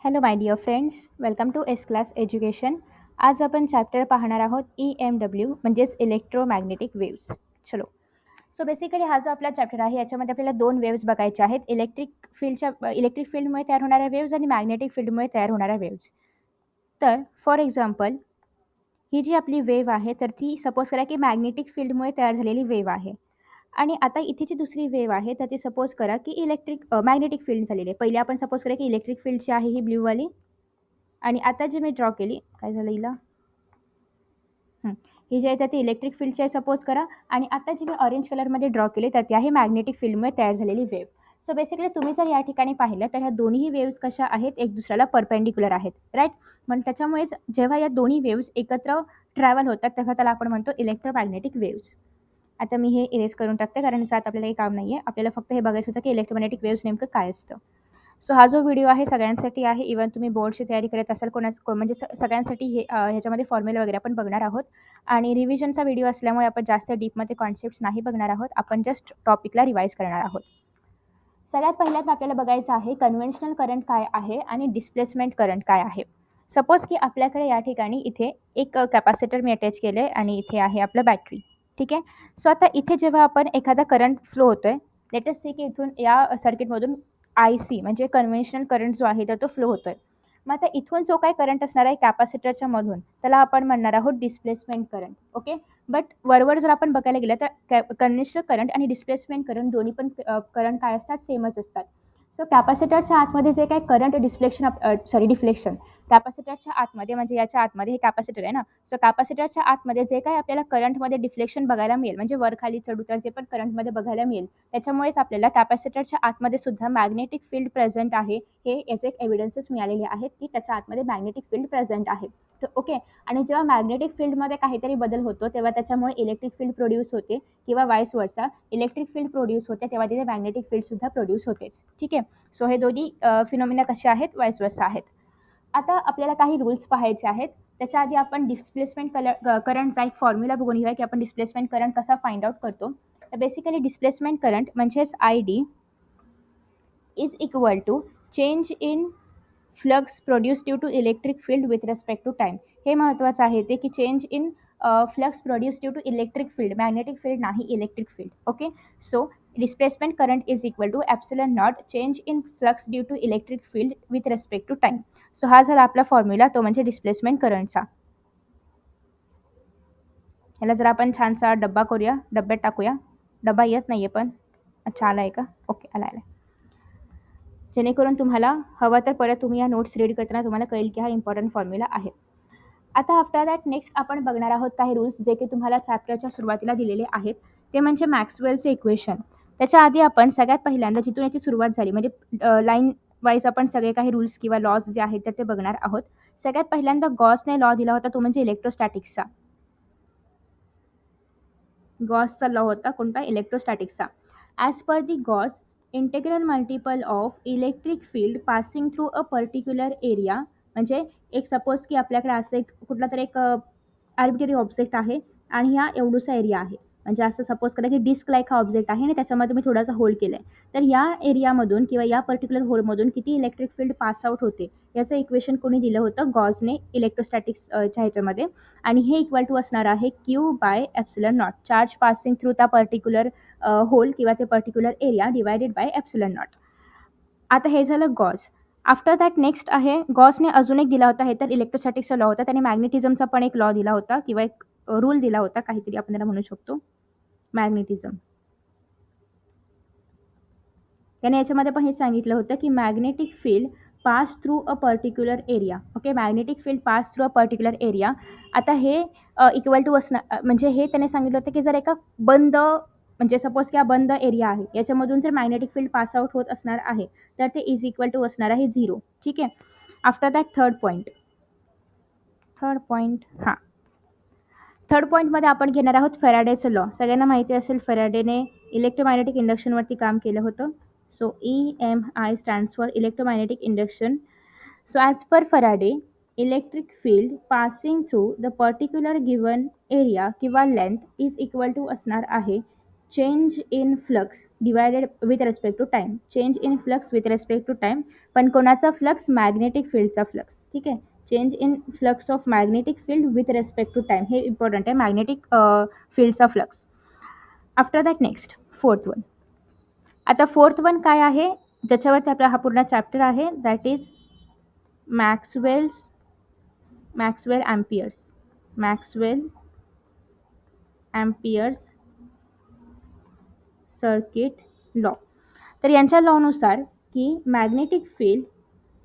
Hello my dear friends, welcome to S class education. आज आपण chapter पाहणार आहोत EMW म्हणजेच इलेक्ट्रोमॅग्नेटिक वेव्स. चलो. सो बेसिकली हा जो आपला चॅप्टर आहे याच्यामध्ये आपल्याला दोन वेव्स बघायच्या आहेत. इलेक्ट्रिक फील्डमुळे तयार होणाऱ्या वेव्स आणि मॅग्नेटिक फील्डमुळे तयार होणाऱ्या वेव्स. तर फॉर एक्झाम्पल ही जी आपली वेव्ह आहे तर ती सपोज करा की मॅग्नेटिक फील्डमुळे तयार झालेली वेव्ह आहे. आणि आता इथे जी दुसरी वेव्ह आहे तर ती सपोज करा की मॅग्नेटिक फील्ड झालेली आहे. पहिले आपण सपोज करा की इलेक्ट्रिक फील्डची आहे ही ब्ल्यूवाली. आणि आता जी मी ड्रॉ केली, काय झालं हिला? ही जी आहे तर ती इलेक्ट्रिक फील्डची आहे सपोज करा. आणि आता जी मी ऑरेंज कलरमध्ये ड्रॉ केली तर ती आहे मॅग्नेटिक फील्डमुळे तयार झालेली वेव्ह. सो बेसिकली तुम्ही जर या ठिकाणी पाहिलं तर ह्या दोन्ही वेव्स कशा आहेत, एक दुसऱ्याला परपेंडिक्युलर आहेत, राईट. मग त्याच्यामुळेच जेव्हा या दोन्ही वेव्स एकत्र ट्रॅव्हल होतात तेव्हा त्याला आपण म्हणतो इलेक्ट्रोमॅग्नेटिक वेव्स. आता मी हे इरेज करून टाकते कारण याचं आता आपल्याला काही काम नाही आहे. आपल्याला फक्त हे बघायचं होतं की इलेक्ट्रोमॅग्नेटिक वेव्स नेमकं काय असतं. सो हा जो व्हिडिओ आहे सगळ्यांसाठी आहे. इव्हन तुम्ही बोर्डची तयारी करत असाल म्हणजे सगळ्यांसाठी हे ह्याच्यामध्ये फॉर्म्युला वगैरे आपण बघणार आहोत. आणि रिव्हिजनचा व्हिडिओ असल्यामुळे आपण जास्त डीपमध्ये कॉन्सेप्ट्स नाही बघणार आहोत. आपण जस्ट टॉपिकला रिवाईज करणार आहोत. सगळ्यात पहिल्यांदा आपल्याला बघायचं आहे कन्व्हेन्शनल करंट काय आहे आणि डिस्प्लेसमेंट करंट काय आहे. सपोज की आपल्याकडे या ठिकाणी इथे एक कॅपॅसिटर मी अटॅच केलं आहे आणि इथे आहे आपलं बॅटरी. ठीक आहे. सो आता इथे जेव्हा आपण एखादा करंट फ्लो होतोय, लेट अस से की इथून या सर्किटमधून IC म्हणजे कन्व्हेन्शनल करंट जो आहे तर तो फ्लो होतोय. मग आता इथून जो काही करंट असणार आहे कॅपॅसिटरच्या मधून त्याला आपण म्हणणार आहोत डिस्प्लेसमेंट करंट. ओके. बट वरवर जर आपण बघायला गेलं तर कन्व्हेन्शनल करंट आणि डिस्प्लेसमेंट करंट दोन्ही पण करंट काय असतात, सेमच असतात. सो कॅपॅसिटरच्या आतमध्ये जे काही करंट डिफ्लेक्शन कॅपॅसिटरच्या आतमध्ये म्हणजे याच्या आतमध्ये हे कॅपॅसिटर आहे ना. सो कॅपॅसिटरच्या आतमध्ये जे काही आपल्याला करंटमध्ये डिफ्लेक्शन बघायला मिळेल म्हणजे वर खाली चढ उतार जे पण करंटमध्ये बघायला मिळेल त्याच्यामुळेच आपल्याला कॅपॅसिटरच्या आतमध्ये सुद्धा मॅग्नेटिक फील्ड प्रेझेंट आहे हे याचे एक एव्हिडन्सेस मिळालेले आहेत की त्याच्या आतमध्ये मॅग्नेटिक फील्ड प्रेझेंट आहे. तर ओके. आणि जेव्हा मॅग्नेटिक फील्डमध्ये काहीतरी बदल होतो तेव्हा त्याच्यामुळे इलेक्ट्रिक फील्ड प्रोड्यूस होते किंवा वाईस वर्सा. इलेक्ट्रिक फील्ड प्रोड्यूस होते तेव्हा तिथे मॅग्नेटिक फील्ड सुद्धा प्रोड्यूस होतेच. ठीक आहे. सो हे दोन्ही फिनॉमिना कसे आहेत, वाईस वर्सा आहेत. आता आपल्याला काही रूल्स पाहायचे आहेत. त्याच्या आधी आपण डिस्प्लेसमेंट करंटचा एक फॉर्म्युला बघून घेऊया की आपण डिस्प्लेसमेंट करंट कसा फाइंड आउट करतो. तर बेसिकली डिस्प्लेसमेंट करंट म्हणजेच ID is equal to change in flux produce due to electric field with respect to time. हे महत्त्वाचं आहे ते की change in flux produce due to electric field, magnetic field नाही electric field. Okay. So displacement current is equal to epsilon naught change in flux due to electric field with respect to time. So हा झाला आपला formula, तो म्हणजे displacement करंटचा. ह्याला जर आपण छानसा डब्बा करूया, डब्यात टाकूया. डब्बा येत नाही आहे पण अच्छा आला आहे का? ओके, आला आहे. जेणेकरून तुम्हाला हवं तर परत तुम्ही या नोट्स रीड करताना तुम्हाला कळेल की हा इम्पॉर्टंट फॉर्म्युला आहे. आता आफ्टर दॅट नेक्स्ट आपण बघणार आहोत काही रूल्स जे की तुम्हाला चॅप्टरच्या सुरुवातीला दिलेले आहेत. ते म्हणजे मॅक्सवेलचे इक्वेशन. त्याच्या आधी आपण सगळ्यात पहिल्यांदा जिथून याची सुरुवात झाली म्हणजे लाईन वाईज आपण सगळे काही रूल्स किंवा लॉज जे आहेत तर ते बघणार आहोत. सगळ्यात पहिल्यांदा गॉसने लॉ दिला होता तो म्हणजे इलेक्ट्रोस्टॅटिक्सचा. गॉसचा लॉ होता कोणता? इलेक्ट्रोस्टॅटिक्सचा. As per the Gauss integral multiple of electric field passing through a particular area. म्हणजे एक सपोज की आपल्याकडे असं एक कुठला तरी एक आर्बिटरी ऑब्जेक्ट आहे आणि हा एवढूसा एरिया आहे. म्हणजे असं सपोज करा की डिस्क लाईक हा ऑब्जेक्ट आहे आणि त्याच्यामध्ये मी थोडासा होल केला आहे. तर या एरियामधून किंवा या पर्टिक्युलर होलमधून किती इलेक्ट्रिक फील्ड पास आउट होते याचं इक्वेशन कोणी दिलं होतं? गॉसने इलेक्ट्रोस्टॅटिक्सच्या ह्याच्यामध्ये. आणि हे इक्वल टू असणार आहे Q by epsilon not, charge passing through त्या पर्टिक्युलर होल किंवा ते particular area divided by epsilon not. आता हे झालं गॉस. आफ्टर दॅट नेक्स्ट आहे गॉसने अजून एक दिला होता, हे तर इलेक्ट्रोस्टॅटिक्सचा लॉ होता. त्याने मॅग्नेटिझमचा पण एक लॉ दिला होता किंवा एक रूल दिला होता, काहीतरी आपण त्याला म्हणू शकतो मॅग्नेटिझम. त्याने याच्यामध्ये पण हे सांगितलं होतं की magnetic field pass through a particular area. Okay. Magnetic field pass through a particular area. आता हे इक्वल टू असणार म्हणजे हे त्याने सांगितलं होतं की जर एका बंद म्हणजे सपोज की हा बंद एरिया आहे याच्यामधून जर मॅग्नेटिक फील्ड पास आउट होत असणार आहे तर ते इज इक्वल टू असणार आहे 0. ठीक आहे. आफ्टर दॅट थर्ड पॉईंट हां थर्ड पॉईंटमध्ये आपण घेणार आहोत फेराडेचं लॉ. सगळ्यांना माहिती असेल फेराडेने इलेक्ट्रोमॅग्नेटिक इंडक्शनवरती काम केलं होतं. So EMI stands for electromagnetic induction. So as per Faraday electric field passing through the particular given area किंवा लेंथ इज इक्वल टू असणार आहे change in flux divided with respect to time. Change in flux with respect to time. पण कोणाचा flux? Magnetic फील्डचा flux. ठीक आहे. Change in flux of magnetic field with respect to time, हे important आहे, magnetic फील्डचा flux. After that next fourth one. आता fourth one काय आहे, ज्याच्यावरती आपला हा पूर्ण चॅप्टर आहे, that is Maxwell Ampere's. Maxwell Ampere's circuit law. तर यांच्या लॉनुसार की magnetic field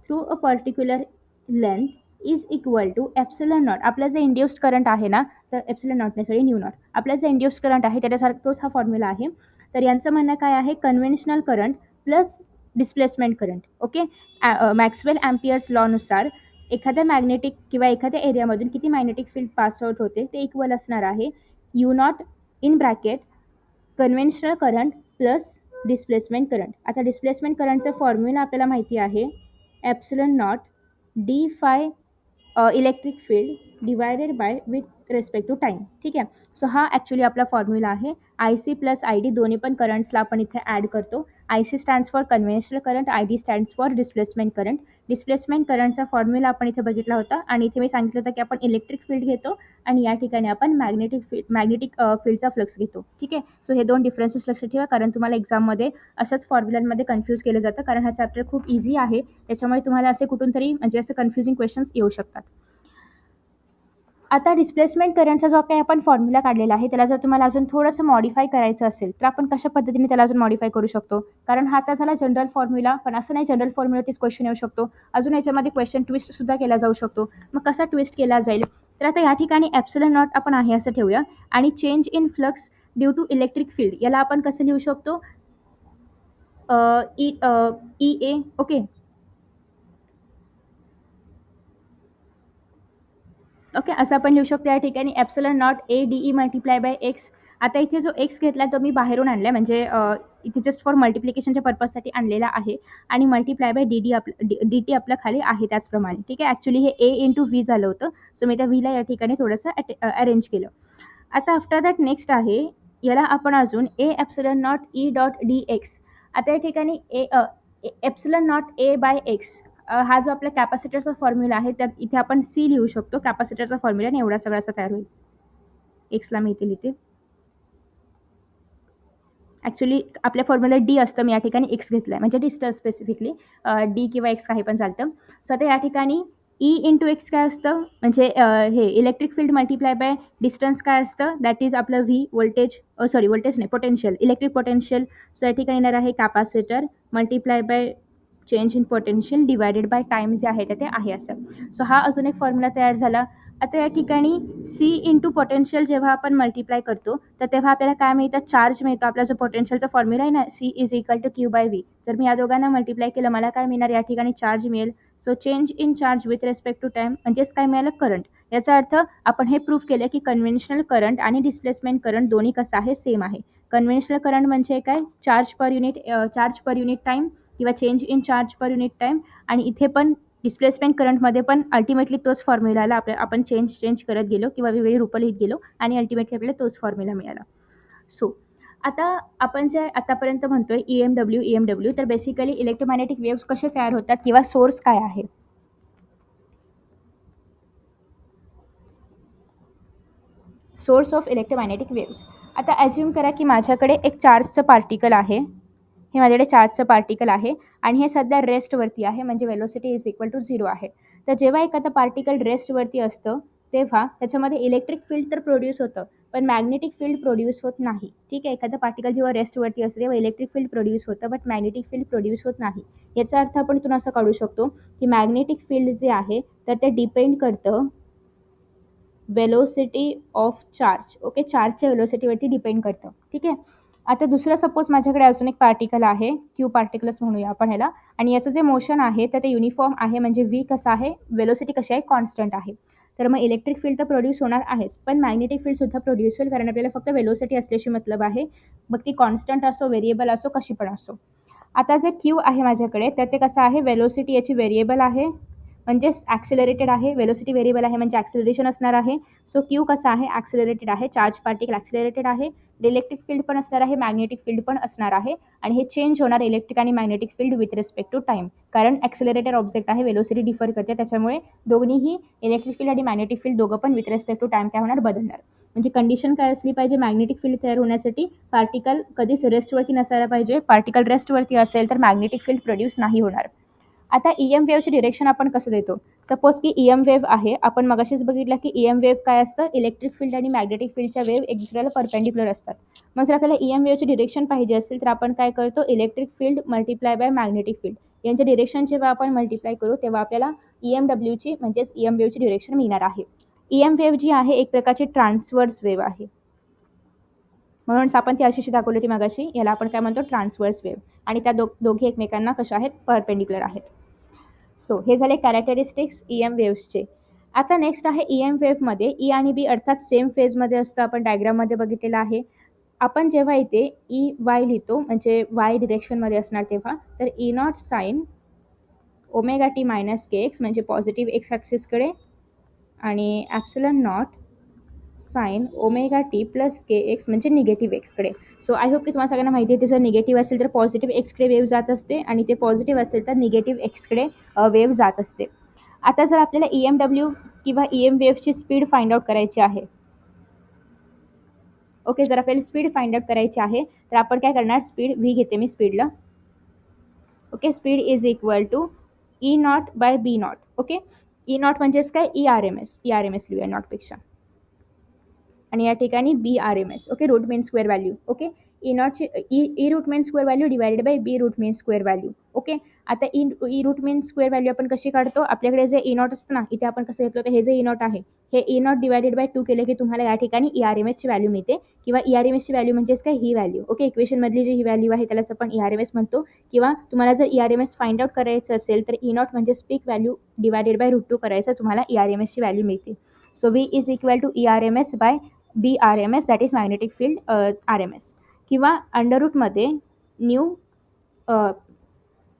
through a particular length is equal to epsilon naught. आपलं जे इंड्युस्ड करंट आहे ना, तर एप्सिलॉन नॉट नाही, सॉरी, न्यू नॉट. आपलं जे इंड्युस्ड करंट आहे त्याच्यासारखं तोच हा फॉर्म्युला आहे. तर यांचं म्हणणं काय आहे, conventional current plus displacement current. Okay. Maxwell Ampere's लॉनुसार एखाद्या मॅग्नेटिक किंवा एखाद्या एरियामधून किती मॅग्नेटिक फील्ड पास आउट होते ते इक्वल असणार आहे mu naught in bracket conventional current plus displacement current. आता डिस्प्लेसमेंट करंटचं फॉर्म्युला आपल्याला माहिती आहे, epsilon naught D phi electric field divided by with respect to time. ठीक आहे. सो हा ॲक्च्युली आपला फॉर्म्युला आहे. I C plus I D दोन्ही पण करंट्सला आपण इथे ॲड करतो. I C stands for conventional current, I D stands for displacement current. Displacement करंटचा फॉर्म्युला आपण इथे बघितला होता आणि इथे मी सांगितलं होतं की आपण इलेक्ट्रिक फील्ड घेतो आणि या ठिकाणी आपण मॅग्नेटिक फील्डचा फ्लक्स घेतो. ठीक आहे. सो हे दोन डिफरन्सेस लक्षात ठेवा, कारण तुम्हाला एक्झाममध्ये अशाच फॉर्म्युलांमध्ये कन्फ्यूज केलं जातं, कारण हा चॅप्टर खूप इझी आहे, त्याच्यामुळे तुम्हाला असे कुठून तरी म्हणजे असं कन्फ्युजिंग क्वेश्चन्स येऊ शकतात. आता डिस्प्लेसमेंट करंटचा जो काही आपण फॉर्म्युला काढलेला आहे, त्याला जर तुम्हाला अजून थोडंसं मॉडिफाय करायचं असेल तर आपण कशा पद्धतीने त्याला अजून मॉडिफाय करू शकतो, कारण हा आता झाला जनरल फॉर्म्युला, पण असं नाही जनरल फॉर्म्युलातीच क्वेश्चन येऊ शकतो, अजून याच्यामध्ये क्वेश्चन ट्विस्टसुद्धा केला जाऊ शकतो. मग कसा ट्विस्ट केला जाईल, तर आता या ठिकाणी एप्सिलॉन नॉट आपण आहे असं ठेवूया आणि change in flux due to electric field याला आपण कसं लिहू शकतो, ई ए. ओके. ओके, असं आपण लिहू शकतो या ठिकाणी epsilon naught A D E multiply by x. आता इथे जो एक्स घेतला तो मी बाहेरून आणला आहे, म्हणजे इथे जस्ट फॉर मल्टिप्लिकेशनच्या पर्पजसाठी आणलेला आहे आणि multiply by D D D T आपल्या खाली आहे त्याचप्रमाणे. ठीक आहे. ॲक्च्युली हे ए इंटू व्ही झालं होतं, सो मी त्या व्हीला या ठिकाणी थोडंसं अरेंज केलं. आता आफ्टर दॅट नेक्स्ट आहे, याला आपण अजून A epsilon naught E dot D X. आता या ठिकाणी epsilon naught A by X हा जो आपला कॅपॅसिटरचा फॉर्म्युला आहे, तर इथे आपण सी लिहू शकतो कॅपॅसिटरचा फॉर्म्युला आणि एवढा सगळा असा तयार होईल. एक्सला मी इथे लिहिते. ॲक्च्युली आपल्या फॉर्म्युला डी असतं, मी या ठिकाणी एक्स घेतला आहे, म्हणजे डिस्टन्स स्पेसिफिकली डी किंवा एक्स काही पण चालतं. सो आता या ठिकाणी ई इंटू एक्स काय असतं, म्हणजे हे electric field multiply by distance काय असतं, दॅट इज आपलं व्ही व्होल्टेज, सॉरी व्होल्टेज नाही, पोटेन्शियल, इलेक्ट्रिक पोटेन्शियल. सो या ठिकाणी येणार आहे capacitor multiply by change in potential divided by time जे आहे ते आहे असं. सो हा अजून एक फॉर्म्युला तयार झाला. आता या ठिकाणी सी इंटू पोटेन्शियल जेव्हा आपण मल्टिप्लाय करतो तर तेव्हा आपल्याला काय मिळतं, चार्ज मिळतो. आपला जो पोटेन्शियलचा फॉर्म्युला आहे ना, C is equal to Q by V, तर मी या दोघांना मल्टिप्लाय केलं, मला काय मिळणार, या ठिकाणी चार्ज मिळेल. So change in charge with respect to time म्हणजेच काय मिळालं, करंट. याचा अर्थ आपण हे प्रूफ केलं की कन्व्हेन्शनल करंट आणि डिस्प्लेसमेंट करंट दोन्ही कसं आहे, सेम आहे. कन्व्हेन्शनल करंट म्हणजे काय, चार्ज पर युनिट टाईम किंवा change in charge per unit time, आणि इथे पण डिस्प्लेसमेंट करंटमध्ये पण अल्टिमेटली तोच फॉर्म्युलाला आपण चेंज करत गेलो किंवा वेगवेगळी रूपं लिहित गेलो आणि अल्टिमेटली आपल्याला तोच फॉर्म्युला मिळाला. सो आता आपण जे आतापर्यंत म्हणतोय EMW, तर बेसिकली इलेक्ट्रोमॅग्नेटिक वेव्स कसे तयार होतात किंवा सोर्स काय आहे. Source of electromagnetic waves. आता ॲज्युम करा की माझ्याकडे एक चार्जचं पार्टिकल आहे, हे माझ्याकडे चार्जचं पार्टिकल आहे आणि हे सध्या रेस्टवरती आहे, म्हणजे वेलोसिटी इज इक्वल टू 0 आहे. तर जेव्हा एखादं पार्टिकल रेस्टवरती असतं तेव्हा त्याच्यामध्ये इलेक्ट्रिक फील्ड तर प्रोड्यूस होतं, पण मॅग्नेटिक फील्ड प्रोड्यूस होत नाही. ठीक आहे. एखादं पार्टिकल जेव्हा रेस्टवरती असतं तेव्हा इलेक्ट्रिक फील्ड प्रोड्यूस होतं, बट मॅग्नेटिक फील्ड प्रोड्यूस होत नाही. याचा अर्थ आपण इथून असं काढू शकतो की मॅग्नेटिक फील्ड जे आहे तर ते डिपेंड करतं वेलोसिटी ऑफ चार्ज. ओके, चार्जच्या वेलोसिटीवरती डिपेंड करतं. ठीक आहे. आता दुसरं सपोज माझ्याकडे अजून एक पार्टिकल आहे, क्यू पार्टिकल्स म्हणूया आपण ह्याला, आणि याचं जे मोशन आहे तर ते युनिफॉर्म आहे, म्हणजे व्ही कसं आहे, वेलोसिटी कशी आहे, कॉन्स्टंट आहे. तर मग इलेक्ट्रिक फील्ड तर प्रोड्यूस होणार आहेच, पण मॅग्नेटिक फील्डसुद्धा प्रोड्यूस होईल, कारण आपल्याला फक्त वेलोसिटी असल्याशी मतलब आहे, मग ती कॉन्स्टंट असो, व्हेरिएबल असो, कशी पण असो. आता जे क्यू आहे माझ्याकडे तर ते कसं आहे, वेलोसिटी याची व्हेरिएबल आहे, म्हणजेच ॲक्सिलरेटेड आहे. वेलोसिटी व्हेरिएबल आहे म्हणजे ॲक्सिलरेशन असणार आहे. सो क्यू कसा आहे, ॲक्सिलरेटेड आहे. चार्ज पार्टिकल ॲक्सिलरेटेड आहे. इलेक्ट्रिक फील्ड पण असणार आहे, मॅग्नेटिक फील्ड पण असणार आहे आणि हे चेंज होणार इलेक्ट्रिक आणि magnetic field with respect to time, कारण ॲक्सेलरेटेड ऑब्जेक्ट आहे, वेलोसिटी डिफर करते, त्याच्यामुळे दोन्हीही इलेक्ट्रिक फील्ड आणि मॅग्नेटिक फील्ड दोघं पण विथ रिस्पेक्ट टू टाईम काय होणार, बदलणार. म्हणजे कंडिशन काय असली पाहिजे, मॅग्नेटिक फील्ड तयार होण्यासाठी पार्टिकल कधीच रेस्टवरती नसायला पाहिजे, पार्टिकल रेस्टवरती असेल तर मॅग्नेटिक फील्ड प्रोड्यूस नाही होणार. आता EM वेव्हची डिरेक्शन आपण कसं देतो, सपोज की EM वेव्ह आहे, आपण मगाशीच बघितलं की EM वेव्ह काय असतं, इलेक्ट्रिक फील्ड आणि मॅग्नेटिक फील्डच्या वेव्ह एक दुसऱ्याला परपेंडिक्युलर असतात. मग जर आपल्याला EM वेव्हची डिरेक्शन पाहिजे असेल तर आपण काय करतो, electric field multiply by magnetic field यांचे डिरेक्शन जेव्हा आपण मल्टिप्लाय करू तेव्हा आपल्याला EMWची म्हणजेच EM वेव्हची डिरेक्शन मिळणार आहे. EM वेव्ह जी आहे एक प्रकारची ट्रान्सवर्स वेव्ह आहे, म्हणून आपण ती अशी दाखवली होती मगाशी, याला आपण काय म्हणतो, ट्रान्सवर्स वेव्ह, आणि त्या दोघी एकमेकांना कशा आहेत, परपेंडिक्युलर आहेत. सो हे झाले कॅरेक्टरिस्टिक्स EM वेव्सचे. आता नेक्स्ट आहे EM वेव्हमध्ये ई आणि बी अर्थात सेम फेजमध्ये असतं, आपण डायग्राममध्ये बघितलेलं आहे. आपण जेव्हा इथे EY लिहितो म्हणजे वाय डिरेक्शनमध्ये असणार तेव्हा, तर E0 sine omega t minus k x म्हणजे पॉझिटिव्ह एक्स ॲक्सिसकडे, आणि epsilon naught sine omega t plus k x म्हणजे निगेटिव्ह एक्सकडे. सो आय होप की तुम्हाला सगळ्यांना माहिती आहे, ते जर निगेटिव्ह असेल तर पॉझिटिव्ह एक्सकडे वेव्ह जात असते आणि ते पॉझिटिव्ह असेल तर निगेटिव्ह एक्सकडे वेव्ह जात असते. आता जर आपल्याला EMW किंवा EM वेव्हची स्पीड फाइंड आउट करायची आहे, ओके, जर आपल्याला स्पीड फाइंड आउट करायची आहे तर आपण काय करणार, स्पीड V घेते मी स्पीडला, okay, speed is equal to E0 by B0. Okay, E0 म्हणजेच काय, ERMS लिहूया नॉटपेक्षा, आणि या ठिकाणी BRMS, okay, root mean square value, okay, E0ची E root mean square value divided by B root mean square value. Okay, आता E root mean square value आपण कशी काढतो, आपल्याकडे जे E0 असतं ना, इथे आपण कसं घेतलं होतं, हे जे E0 आहे हे E0 डिवायडेड बाय 2 केले की तुम्हाला या ठिकाणी ERMSची व्हॅल्यू मिळते, किंवा ERMSची व्हॅल्यू म्हणजेच काय, ही व्हॅल्यू, ओके, इक्वेशनमधली जी ही व्हॅल्यू आहे त्यालाच आपण ERMS म्हणतो. किंवा तुम्हाला जर ERMS फाइंड आउट करायचं असेल तर E0 म्हणजे peak value divided by root 2 करायचं, तुम्हाला ERMSची व्हॅल्यू मिळते. So V is equal to ERMS by BRMS, that is magnetic field RMS. किंवा अंडररूटमध्ये न्यू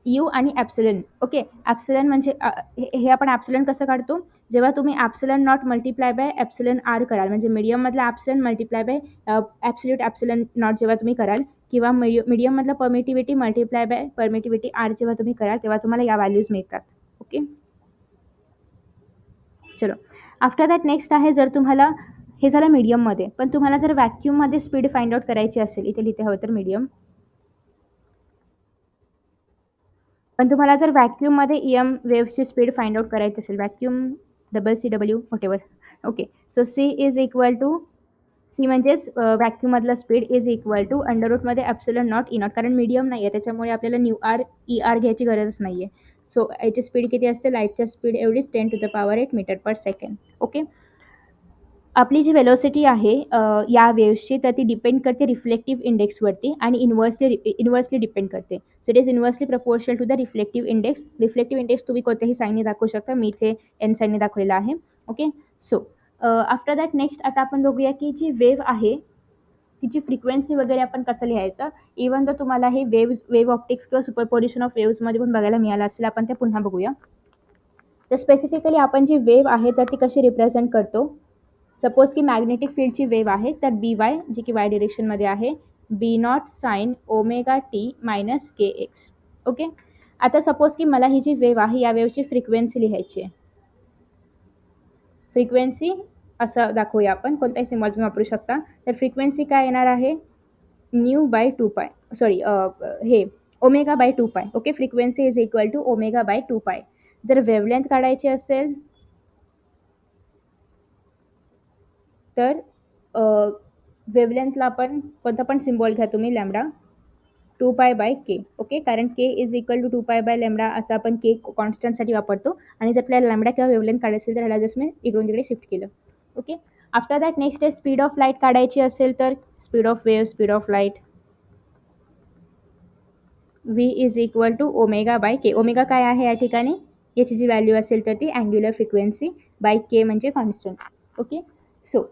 यू आणि ॲप्सिलन, ओके, ॲप्सिलन म्हणजे हे आपण ॲप्सिलन कसं काढतो, जेव्हा तुम्ही epsilon naught multiply by epsilon r कराल, म्हणजे मीडियममधला epsilon multiply by absolute epsilon naught जेव्हा तुम्ही कराल, किंवा मीडियममधला permittivity multiply by permittivity r जेव्हा तुम्ही कराल, तेव्हा तुम्हाला या व्हॅल्यूज मिळतात. ओके, चलो, आफ्टर दॅट नेक्स्ट आहे, जर तुम्हाला हे झालं मीडियममध्ये, पण तुम्हाला जर व्हॅक्यूममध्ये स्पीड फाइंड आउट करायची असेल, इथे लिहिते हवं तर मीडियम, पण तुम्हाला जर व्हॅक्यूममध्ये EM वेव्हची स्पीड फाइंड आउट करायची असेल, vacuum WCW whatever, okay, so C is equal to, C म्हणजेच व्हॅक्यूममधला स्पीड इज इक्वल टू अंडररूटमध्ये ॲप्सिलॉन नॉट E0, कारण मीडियम नाही आहे त्याच्यामुळे आपल्याला न्यू आर ER घ्यायची गरजच नाही आहे. सो याची स्पीड किती असते, लाईटच्या स्पीड एवढीच 10⁸ मीटर पर सेकंड. ओके, आपली जी वेलोसिटी आहे या वेव्सची, तर ती डिपेंड करते रिफ्लेक्टिव्ह इंडेक्सवरती आणि इन्व्हर्सली डिपेंड करते. So it is inversely proportional to the reflective index. Reflective index तुम्ही कोणत्याही साईनने दाखवू शकता, मी इथे N साईनने दाखवलेला आहे. Okay, so after that next आता आपण बघूया की जी वेव्ह आहे तिची फ्रिक्वेन्सी वगैरे आपण कसं लिहायचं. इवन तर तुम्हाला हे वेव्ह ऑप्टिक्स किंवा सुपरपोजिशन ऑफ वेव्समध्ये पण बघायला मिळालं असेल, आपण ते पुन्हा बघूया. तर स्पेसिफिकली आपण जी वेव्ह आहे तर ती कशी रिप्रेझेंट करतो, सपोज की मॅग्नेटिक फील्डची वेव्ह आहे, तर BY जी की वाय डिरेक्शनमध्ये आहे, B0 sign omega t minus k x. Okay, आता सपोज की मला ही जी वेव्ह आहे या वेव्हची फ्रिक्वेन्सी लिहायची आहे. फ्रिक्वेन्सी असं दाखवूया आपण, कोणताही सिम्बॉल तुम्ही वापरू शकता. तर फ्रिक्वेन्सी काय येणार आहे, न्यू बाय 2π, सॉरी हे omega by 2π. Okay, frequency is equal to omega by 2π. जर वेव्हलेंथ काढायची असेल तर वेव्हलेंथला आपण कोणता पण सिम्बॉल घ्या तुम्ही, लॅम्बडा 2π बाय के. ओके, कारण k is equal to 2π by lambda असं आपण के कॉन्स्टंटसाठी वापरतो, आणि जर आपल्याला लॅम्बडा किंवा वेव्हलेंथ काढायची असेल तर ह्याला जस्ट मी इकडून तिकडे शिफ्ट केलं. ओके, आफ्टर दॅट नेक्स्ट आहे स्पीड ऑफ लाईट काढायची असेल तर speed of wave, speed of light V is equal to omega by K. ओमेगा काय आहे या ठिकाणी, याची जी व्हॅल्यू असेल तर ती अँग्युलर फ्रिक्वेन्सी, बाय के म्हणजे कॉन्स्टंट. ओके, सो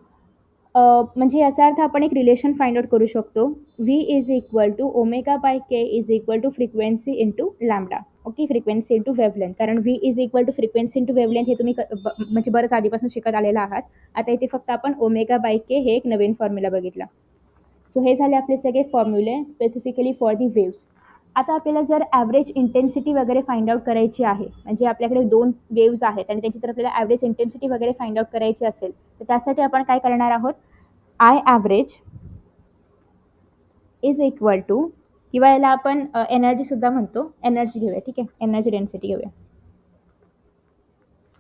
म्हणजे याचा अर्थ आपण एक रिलेशन फाइंड आउट करू शकतो, V is equal to omega by K is equal to frequency into lambda. Okay, frequency into wavelength, कारण V is equal to frequency into wavelength हे तुम्ही म्हणजे बरंच आधीपासून शिकत आलेला आहात. आता इथे फक्त आपण ओमेगा बाय के हे एक नवीन फॉर्म्युला बघितला. सो हे झाले आपले सगळे फॉर्म्युले स्पेसिफिकली फॉर दी वेव्स. आता आपल्याला जर ॲव्हरेज इंटेन्सिटी वगैरे फाइंड आउट करायची आहे, म्हणजे आपल्याकडे 2 वेव्ज आहेत आणि त्याची जर आपल्याला ॲव्हरेज इंटेन्सिटी वगैरे फाइंड आउट करायची असेल, तर त्यासाठी आपण काय करणार आहोत, I average is equal to, किंवा याला आपण एनर्जीसुद्धा म्हणतो, एनर्जी घेऊया, ठीक आहे, एनर्जी डेन्सिटी घेऊया.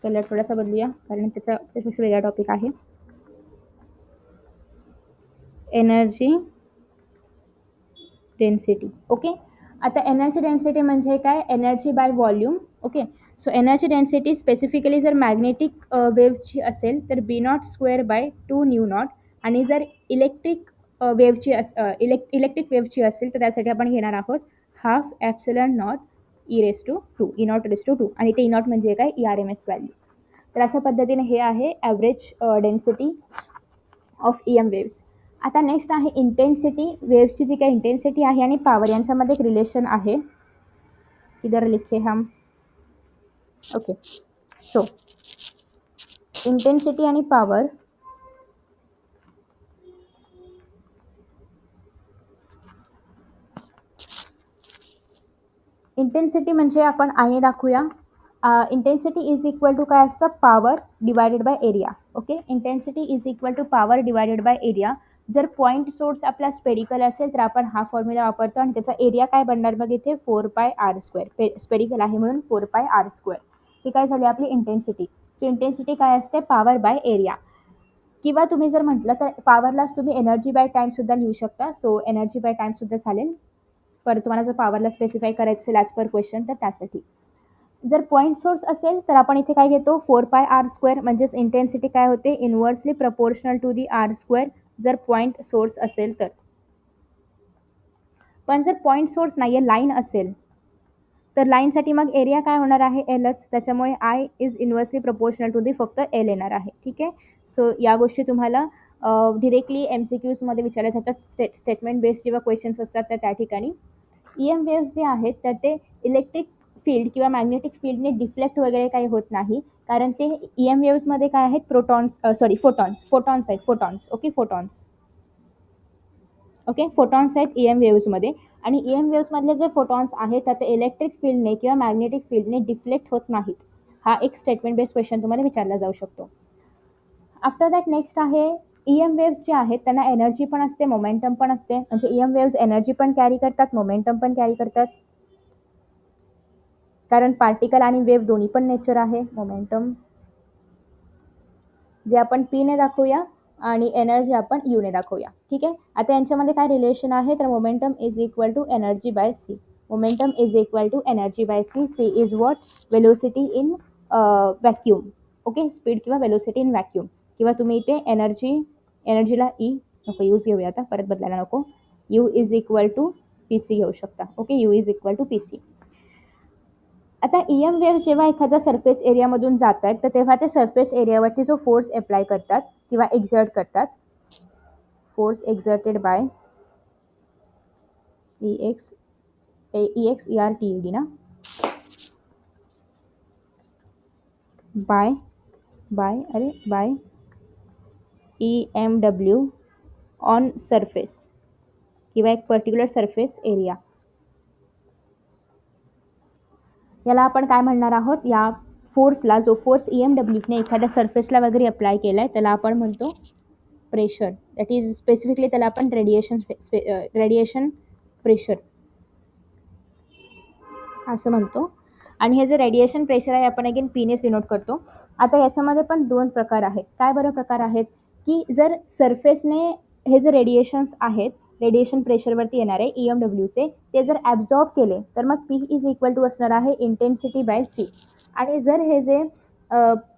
कलर थोडासा बदलूया कारण त्याच्यापेक्षा वेगळा टॉपिक आहे. Energy density. ओके, आता एनर्जी डेन्सिटी म्हणजे काय, energy by volume. Okay, so energy density specifically जर मॅग्नेटिक वेव्सची असेल तर B not square by 2 mu not, आणि जर इलेक्ट्रिक वेव्हची असेल तर त्यासाठी आपण घेणार आहोत half epsilon not E raise to 2, E not raise to 2, आणि ते ई नॉट म्हणजे काय, ERMS व्हॅल्यू. तर अशा पद्धतीने हे आहे average density of EM waves. आता नेक्स्ट आहे इंटेन्सिटी. वेव्सची जी काही इंटेन्सिटी आहे आणि पॉवर यांच्यामध्ये एक रिलेशन आहे. इधर लिखे हम. ओके, सो इंटेन्सिटी आणि पॉवर इंटेन्सिटी म्हणजे आपण आयने दाखवूया. इंटेन्सिटी इज इक्वल टू काय असतं, power divided by area. Okay, intensity is equal to power divided by area. जर पॉईंट सोर्स आपला स्पेरिकल असेल तर आपण हा फॉर्म्युला वापरतो आणि त्याचा एरिया काय बनणार बघ इथे, 4πr². स्पेरिकल आहे म्हणून 4πr². ही काय झाली आपली इंटेन्सिटी. सो इंटेन्सिटी काय असते, पॉवर बाय एरिया. किंवा तुम्ही जर म्हटलं तर पॉवरलाच तुम्ही एनर्जी बाय टाईमसुद्धा लिहू शकता. सो एनर्जी बाय टाईमसुद्धा चालेल, परत तुम्हाला जर पॉवरला स्पेसिफाय करायचं असेल ॲज पर क्वेश्चन तर त्यासाठी. जर पॉईंट सोर्स असेल तर आपण इथे काय घेतो, 4πr², म्हणजेच इंटेन्सिटी काय होते, inversely proportional to the r², जर पॉईंट सोर्स असेल तर. पण जर पॉईंट सोर्स नाही आहे, लाईन असेल तर लाईनसाठी मग एरिया काय होणार आहे, एलच. त्याच्यामुळे I is inversely proportional to the फक्त एल येणार आहे. ठीक आहे, सो या गोष्टी तुम्हाला डिरेक्टली MCQsमध्ये विचारल्या जातात. स्टेटमेंट बेस्ड जेव्हा क्वेश्चन्स असतात तर त्या ठिकाणी. EM वेव्स जे आहेत तर ते इलेक्ट्रिक फील्ड किंवा मॅग्नेटिक फील्डने डिफ्लेक्ट वगैरे काही होत नाही, कारण ते EM वेव्समध्ये काय आहेत, फोटॉन्स आहेत, ओके, फोटॉन्स आहेत EM वेव्समध्ये. आणि EM वेव्समधले जे फोटॉन्स आहेत तर ते इलेक्ट्रिक फील्डने किंवा मॅग्नेटिक फील्डने डिफ्लेक्ट होत नाहीत. हा एक स्टेटमेंट बेस्ड क्वेश्चन तुम्हाला विचारला जाऊ शकतो. आफ्टर दॅट नेक्स्ट आहे EM वेव्स जे आहेत त्यांना एनर्जी पण असते, मोमेंटम पण असते. म्हणजे EM वेव्स एनर्जी पण कॅरी करतात, मोमेंटम पण कॅरी करतात, कारण पार्टिकल आणि वेव्ह दोन्ही पण नेचर आहे. मोमेंटम जे आपण Pने दाखवूया आणि एनर्जी आपण Uने दाखवूया. ठीक आहे, आता यांच्यामध्ये काय रिलेशन आहे, तर momentum is equal to energy by C. Momentum is equal to energy by C. C is what, velocity in vacuum. Okay, speed किंवा वेलोसिटी इन व्हॅक्यूम. किंवा तुम्ही इथे एनर्जीला ई नको, यूज घेऊया आता, परत बदलायला नको. U is equal to PC घेऊ शकता. Okay, U is equal to PC. आता EM वेव्स जेव्हा एखाद्या सरफेस एरियामधून जात आहेत तर तेव्हा ते सरफेस एरियावरती जो फोर्स अप्लाय करतात किंवा एक्झर्ट करतात, फोर्स एक्झर्टेड बाय EXERTED ना, बाय EMW ऑन सरफेस किंवा एक पर्टिक्युलर सरफेस एरिया. याला आपण काय म्हणणार आहोत, या फोर्सला, जो फोर्स EMWने एखाद्या सरफेसला वगैरे अप्लाय केला आहे त्याला आपण म्हणतो प्रेशर. दॅट इज स्पेसिफिकली त्याला आपण रेडिएशन प्रेशर असं म्हणतो. आणि हे जे रेडिएशन प्रेशर आहे आपण अगेन Pनेच डिनोट करतो. आता याच्यामध्ये पण 2 प्रकार आहेत. काय बरं प्रकार आहेत, की जर सरफेसने हे जे रेडिएशन्स आहेत, रेडिएशन प्रेशरवरती येणारे EMWचे, ते जर ॲब्झॉर्ब केले तर मग P इज इक्वल टू असणार आहे इंटेन्सिटी बाय C. आणि जर हे जे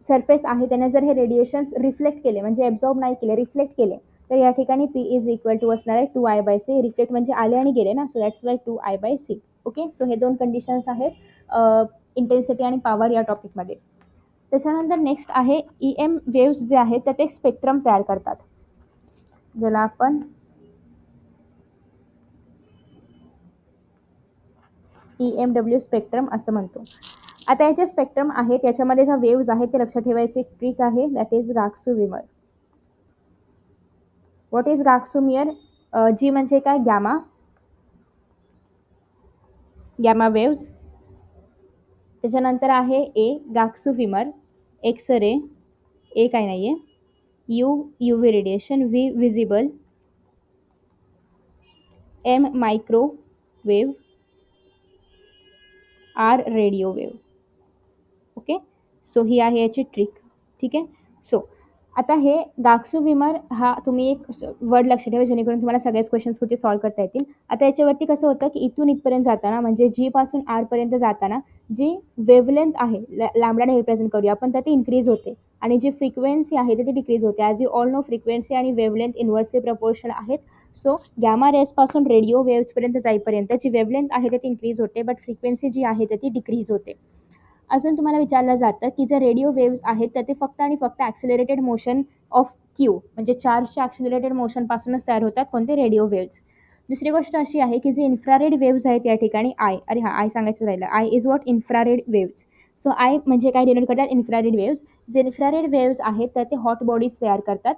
सरफेस आहे त्याने जर हे रेडिएशन्स रिफ्लेक्ट केले, म्हणजे ॲब्झॉर्ब नाही केले, रिफ्लेक्ट केले, तर या ठिकाणी P इज इक्वल टू असणार आहे 2I/C. रिफ्लेक्ट म्हणजे आले आणि गेले ना, so that's why 2I/C. Okay, so हे 2 कंडिशन्स आहेत इंटेन्सिटी आणि पॉवर या टॉपिकमध्ये. त्याच्यानंतर नेक्स्ट आहे EM वेव्स जे आहेत तर ते स्पेक्ट्रम तयार करतात, ज्याला आपण EMW स्पेक्ट्रम असं म्हणतो. आता याचे स्पेक्ट्रम आहेत, याच्यामध्ये ज्या वेव्स आहेत ते लक्षात ठेवायची एक ट्रिक आहे, दॅट इज राक्सू विमर. व्हॉट इज राक्सू मियर, जी म्हणजे काय, गॅमा, गॅमा वेव्ज. त्याच्यानंतर आहे ए गाक्सू फिमर, एक्स रे, ए काय नाही आहे, U V radiation, V visible, M microwave, R radio wave. Okay, so ही आहे याची ट्रिक. ठीक आहे. सो आता हे गाक्सू विमर हा तुम्ही एक वर्ड लक्षात ठेवा जेणेकरून तुम्हाला सगळ्याच क्वेश्चन्स पुढचे सॉल्व्ह करता येतील. आता याच्यावरती कसं होतं की इथून इथपर्यंत जाताना म्हणजे जी पासून आर पर्यंत जाताना जी वेव्हलेंथ आहे लॅम्बडाने रिप्रेझेंट करूया आपण, तर ती इन्क्रीज होते आणि जी फ्रिक्वेन्सी आहे ती डिक्रीज होते. As you all know frequency आणि वेव्हलेंथ इन्व्हर्सली प्रपोर्शनल आहेत. सो गॅमा रेसपासून रेडिओ वेव्सपर्यंत जाईपर्यंत जी वेव्हलेंथ आहे ती इन्क्रीज होते, बट फ्रिक्वेन्सी जी आहे ती डिक्रीज होते. अजून तुम्हाला विचारलं जातं की जे रेडिओ वेव्स आहेत तर ते फक्त आणि फक्त ॲक्सिलरेटेड मोशन ऑफ क्यू म्हणजे चार्जच्या ॲक्सिलरेटेड मोशनपासूनच तयार होतात कोणते, रेडिओ वेव्स. दुसरी गोष्ट अशी आहे की जे इन्फ्रारेड वेव्स आहेत या ठिकाणी आय सांगायचं राहिलं, I is what infrared waves. So I म्हणजे काय डिनोट करतात, इन्फ्रारेड वेव्स. जे इन्फ्रारेड वेव्स आहेत तर ते हॉट बॉडीज तयार करतात.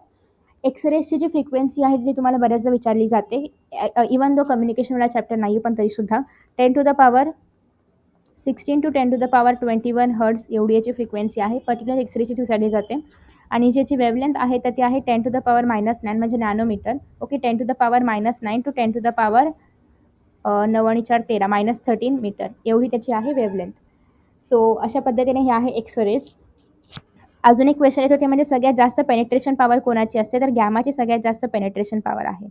एक्सरेजची जी फ्रिक्वेन्सी आहे ती तुम्हाला बऱ्याचदा विचारली जाते, इवन दो कम्युनिकेशनवाला चॅप्टर नाही पण तरीसुद्धा 10⁻16 to 10⁻21 हर्ट्स एवढी याची फ्रिक्वेन्सी आहे. पर्टिक्युलर एक्सरेची विचारली जाते. आणि ज्याची वेव्हलेंथ आहे तर ती आहे 10⁻⁻9 म्हणजे नॅनोमीटर. ओके, 10⁻⁹ to 10⁻9 आणि 4 13 -13 मीटर एवढी त्याची आहे वेव्हलेंथ. सो अशा पद्धतीने हे आहे एक्सरेज. अजून एक क्वेश्चन येतो ते म्हणजे सगळ्यात जास्त पेनिट्रेशन पॉवर कोणाची असते, तर गॅमाची सगळ्यात जास्त पेनिट्रेशन पॉवर आहे.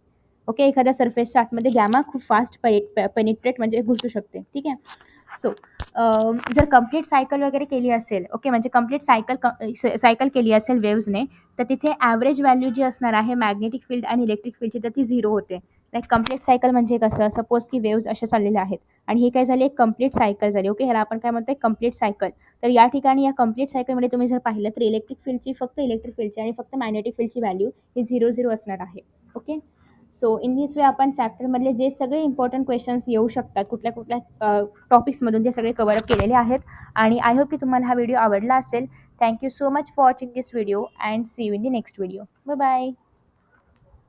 ओके, एखाद्या सर्फेसच्या आतमध्ये गॅमा खूप फास्ट पेनिट्रेट म्हणजे घुसू शकते. ठीक आहे. सो जर कंप्लीट सायकल वगैरे केली असेल, ओके म्हणजे कंप्लीट सायकल केली असेल वेव्सने, तर तिथे ॲव्हरेज व्हॅल्यू जी असणार आहे मॅग्नेटिक फील्ड आणि इलेक्ट्रिक फील्डची तर ती 0 होते. लाईक कंप्लीट सायकल म्हणजे कसं, सपोज की वेव्स अशा चाललेल्या आहेत आणि ही काय झाली, एक कंप्लीट सायकल झाली. ओके, ह्याला आपण काय म्हणतोय, कंप्लीट सायकल. तर या ठिकाणी या कंप्लीट सायकलमध्ये तुम्ही जर पाहिलं तर इलेक्ट्रिक फील्डची आणि फक्त मॅग्नेटिक फील्डची व्हॅल्यू ही 0 असणार आहे. Okay, so in this way आपण चॅप्टरमधले जे सगळे इम्पॉर्टंट क्वेश्चन्स येऊ शकतात कुठल्या कुठल्या टॉपिक्समधून ते सगळे कवर अप केलेले आहेत. आणि आय होप की तुम्हाला हा व्हिडिओ आवडला असेल. Thank you so much for watching this video and see you in the next video. Bye bye.